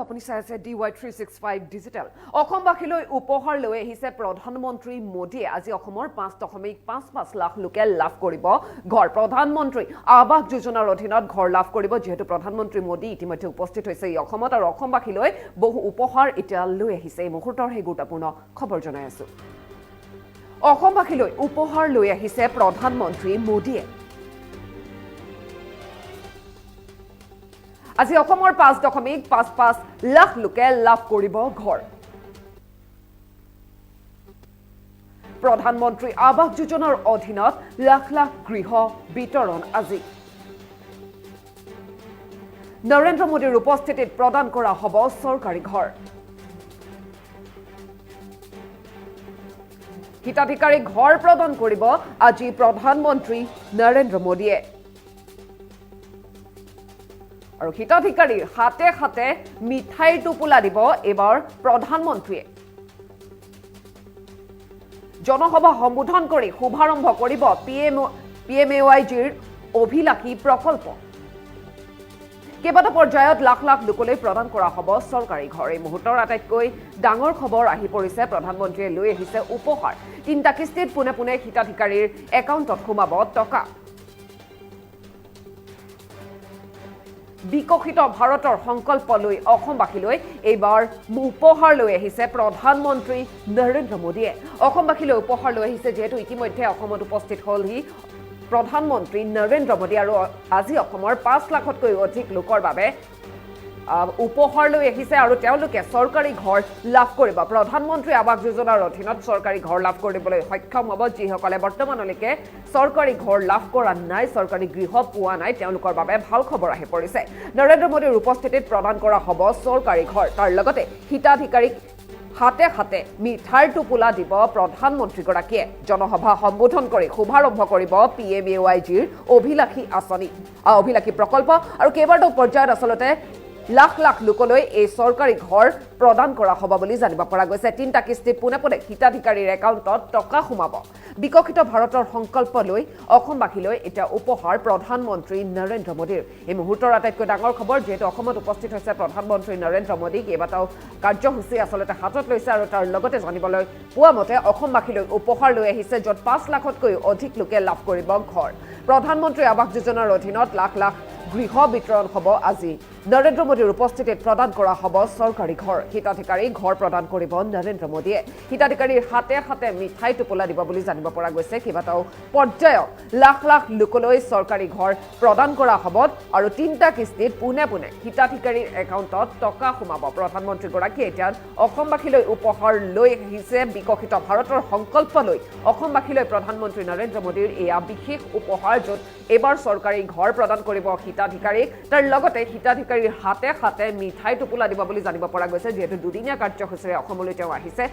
আপুনি চাই আছে DY365 ডিজিটেল অসমবাসীলৈ উপহাৰ লৈ আহিছে প্ৰধানমন্ত্ৰী মোদীয়ে আজি অসমৰ 5.55 লাখ লোকে লাভ কৰিব ঘৰ প্ৰধানমন্ত্ৰী আৱাস যোজনাৰ অধীনত ঘৰ লাভ কৰিব যেহেতু প্ৰধানমন্ত্ৰী মোদী ইতিমধ্যে উপস্থিত হৈছে এই অসমত আৰু অসমবাসীলৈ বহু উপহাৰ এতিয়া লৈ আহিছে এই মুহূৰ্তৰ হে গুৰুত্বপূৰ্ণ খবৰ জনাই আছো অসমবাসীলৈ উপহাৰ লৈ আহিছে প্ৰধানমন্ত্ৰী মোদীয়ে আজি অসমৰ 5.55 লাখ লোকে লাভ কৰিব ঘৰ প্ৰধানমন্ত্ৰী আৱাস যোজনাৰ অধীনত লাখ লাখ গৃহ বিতৰণ আজি নৰেন্দ্ৰ মোদীৰ উপস্থিতিত প্ৰদান কৰা হ'ব চৰকাৰী ঘৰ হিতাধিকাৰীক ঘৰ প্ৰদান কৰিব আজি প্ৰধানমন্ত্ৰী নৰেন্দ্ৰ মোদীয়ে আৰু হিতাধিকাৰীৰ হাতে হাতে মিঠাইৰ টোপোলা দিব এবাৰ প্ৰধানমন্ত্ৰীয়ে জনসভা সম্বোধন কৰি শুভাৰম্ভ কৰিব PMAYGৰ অভিলাষী প্ৰকল্প কেইবাটা পৰ্যায়ত লাখ লাখ লোকলৈ প্ৰদান কৰা হ'ব চৰকাৰী ঘৰ এই মুহূৰ্তৰ আটাইতকৈ ডাঙৰ খবৰ আহি পৰিছে প্ৰধানমন্ত্ৰীয়ে লৈ আহিছে উপহাৰ তিনিটা কিস্তিত পুনে পুনে হিতাধিকাৰীৰ একাউণ্টত সোমাব টকা বিকশিত ভাৰতৰ সংকল্প লৈ অসমবাসীলৈ এইবাৰ উপহাৰ লৈ আহিছে প্ৰধানমন্ত্ৰী নৰেন্দ্ৰ মোদীয়ে অসমবাসীলৈ উপহাৰ লৈ আহিছে যেহেতু ইতিমধ্যে অসমত উপস্থিত হ'লহি প্ৰধানমন্ত্ৰী নৰেন্দ্ৰ মোদী আৰু আজি অসমৰ 5 লাখতকৈ অধিক লোকৰ বাবে উপহাৰ লৈ আহিছে আৰু তেওঁলোকে চৰকাৰী ঘৰ লাভ কৰিব প্ৰধানমন্ত্ৰী আৱাস যোজনাৰ অধীনত চৰকাৰী ঘৰ লাভ কৰিবলৈ সক্ষম হ'ব যিসকলে বৰ্তমানলৈকে চৰকাৰী ঘৰ লাভ কৰা নাই চৰকাৰী গৃহ পোৱা নাই তেওঁলোকৰ বাবে ভাল খবৰ আহি পৰিছে নৰেন্দ্ৰ মোদীৰ উপস্থিতিত প্ৰদান কৰা হ'ব চৰকাৰী ঘৰ তাৰ লগতে হিতাধিকাৰীক হাতে হাতে মিঠাইৰ টোপোলা দিব প্ৰধানমন্ত্ৰীগৰাকীয়ে জনসভা সম্বোধন কৰি শুভাৰম্ভ কৰিব PMAYGৰ অভিলাষী আঁচনি অভিলাষী প্ৰকল্প আৰু কেইবাটাও পৰ্যায়ত আচলতে লাখ লাখ লোকলৈ এই চৰকাৰী ঘৰ প্ৰদান কৰা হ'ব বুলি জানিব পৰা গৈছে তিনিটা কিস্তিত পুনে পুনে হিতাধিকাৰীৰ একাউণ্টত টকা সোমাব বিকশিত ভাৰতৰ সংকল্প লৈ অসমবাসীলৈ এতিয়া উপহাৰ প্ৰধানমন্ত্ৰী নৰেন্দ্ৰ মোদীৰ এই মুহূৰ্তৰ আটাইতকৈ ডাঙৰ খবৰ যেহেতু অসমত উপস্থিত হৈছে প্ৰধানমন্ত্ৰী নৰেন্দ্ৰ মোদী কেইবাটাও কাৰ্যসূচী আচলতে হাতত লৈছে আৰু তাৰ লগতে জানিবলৈ পোৱা মতে অসমবাসীলৈ উপহাৰ লৈ আহিছে য'ত 5 লাখতকৈ অধিক লোকে লাভ কৰিব ঘৰ প্ৰধানমন্ত্ৰী আৱাস যোজনাৰ অধীনত লাখ লাখ গৃহ বিতৰণ হ'ব আজি নৰেন্দ্ৰ মোদীৰ উপস্থিতিত প্ৰদান কৰা হ'ব চৰকাৰী ঘৰ হিতাধিকাৰীক ঘৰ প্ৰদান কৰিব নৰেন্দ্ৰ মোদীয়ে হিতাধিকাৰীৰ হাতে হাতে মিঠাই টোপোলা দিব বুলি জানিব পৰা গৈছে কেইবাটাও পৰ্যায়ত লাখ লাখ লোকলৈ চৰকাৰী ঘৰ প্ৰদান কৰা হ'ব আৰু তিনিটা কিস্তিত পুনে পুনে হিতাধিকাৰীৰ একাউণ্টত টকা সোমাব প্ৰধানমন্ত্ৰীগৰাকীয়ে এতিয়া অসমবাসীলৈ উপহাৰ লৈ আহিছে বিকশিত ভাৰতৰ সংকল্প লৈ অসমবাসীলৈ প্ৰধানমন্ত্ৰী নৰেন্দ্ৰ মোদীৰ এয়া বিশেষ উপহাৰ য'ত এবাৰ চৰকাৰী ঘৰ প্ৰদান কৰিব হিতাধিকাৰীক তাৰ লগতে হিতাধিকাৰীৰ হাতে হাতে মিঠাই টোপোলা দিব বুলি জানিব পৰা গৈছে যেহেতু দুদিনীয়া কাৰ্যসূচীৰে অসমলৈ তেওঁ আহিছে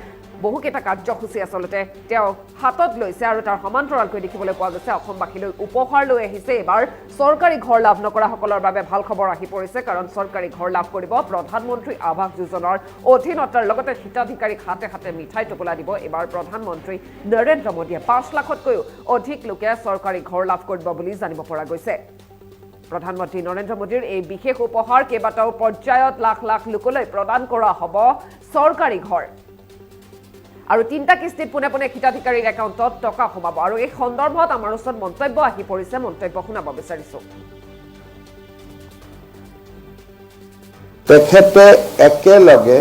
বহুকেইটা কাৰ্যসূচী আচলতে তেওঁ হাতত লৈছে আৰু তাৰ সমান্তৰালকৈ দেখিবলৈ পোৱা গৈছে অসমবাসীলৈ উপহাৰ লৈ আহিছে এবাৰ চৰকাৰী ঘৰ লাভ নকৰাসকলৰ বাবে ভাল খবৰ আহি পৰিছে কাৰণ চৰকাৰী ঘৰ লাভ কৰিব প্ৰধানমন্ত্ৰী আৱাস যোজনাৰ অধীনত তাৰ লগতে হিতাধিকাৰীক হাতে হাতে মিঠাই টোপোলা দিব এবাৰ প্ৰধানমন্ত্ৰী নৰেন্দ্ৰ মোদীয়ে 5 লাখতকৈও অধিক লোকে চৰকাৰী ঘৰ লাভ কৰিব বুলি জানিব পৰা গৈছে প্ৰধানমন্ত্ৰী নৰেন্দ্ৰ মোদীৰ এই বিশেষ উপহাৰ কেইবাটাও পৰ্যায়ত লাখ লাখ লোকলৈ প্ৰদান কৰা হ'ব চৰকাৰী ঘৰ আৰু তিনিটা কিস্তিত পুনে পুনে হিতাধিকাৰীৰ একাউণ্টত টকা সোমাব আৰু এই সন্দৰ্ভত আমাৰ ওচৰত মন্তব্য আহি পৰিছে মন্তব্য শুনাব বিচাৰিছো তেখেতে একেলগে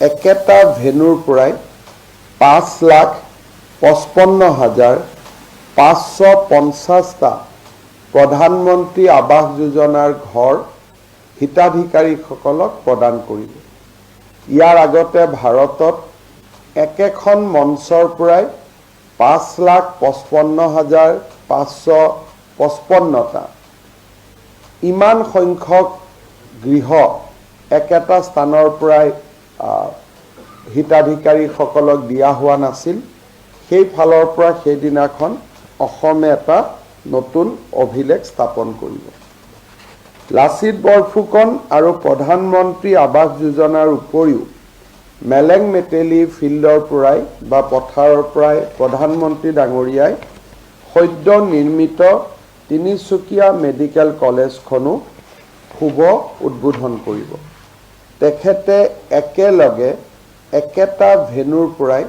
একেটা ভেনুৰ পৰাই 5,55,550টা প্ৰধানমন্ত্ৰী আৱাস যোজনাৰ ঘৰ হিতাধিকাৰীসকলক প্ৰদান কৰিব ইয়াৰ আগতে ভাৰতত একেখন মঞ্চৰ পৰাই 5,55,555টা ইমান সংখ্যক গৃহ একেটা স্থানৰ পৰাই হিতাধিকাৰীসকলক দিয়া হোৱা নাছিল সেই ফালৰ পৰা সেইদিনাখন অসমে এটা নতুন অভিলেখ স্থাপন কৰিব লাচিত বৰফুকন আৰু প্ৰধানমন্ত্ৰী আৱাস যোজনাৰ উপৰিও মেলেং মেটেলি ফিল্ডৰ পৰাই বা পথাৰৰ পৰাই প্ৰধানমন্ত্ৰী ডাঙৰীয়াই সদ্য নিৰ্মিত তিনিচুকীয়া মেডিকেল কলেজখনো শুভ উদ্বোধন কৰিব তেখেতে একেলগে একেটা ভেনুৰ পৰাই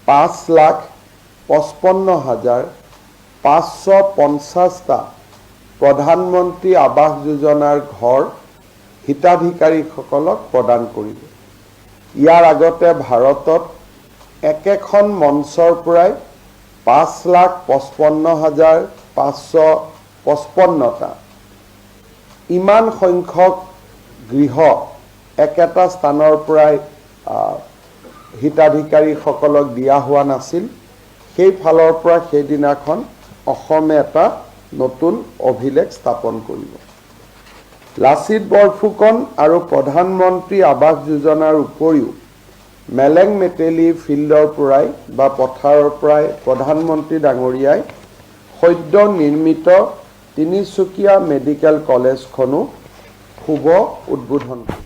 5,55,550টা প্ৰধানমন্ত্ৰী আৱাস যোজনাৰ ঘৰ হিতাধিকাৰীসকলক প্ৰদান কৰিব। ইয়াৰ আগতে ভাৰতত একেখন মঞ্চৰ পৰাই 5,55,555টা ইমান সংখ্যক গৃহ একেটা স্থানৰ পৰাই হিতাধিকাৰীসকলক দিয়া হোৱা নাছিল। সেই ফালৰ পৰা সেইদিনাখন অসমে এটা নতুন অভিলেখ স্থাপন কৰিব। লাচিত বৰফুকন আৰু প্ৰধানমন্ত্ৰী আৱাস যোজনাৰ উপৰিও মেলেং মেটেলি ফিল্ডৰ পৰাই বা পথাৰৰ পৰাই প্ৰধানমন্ত্ৰী ডাঙৰীয়াই সদ্য নিৰ্মিত তিনিচুকীয়া মেডিকেল কলেজখনো শুভ উদ্বোধন কৰিব।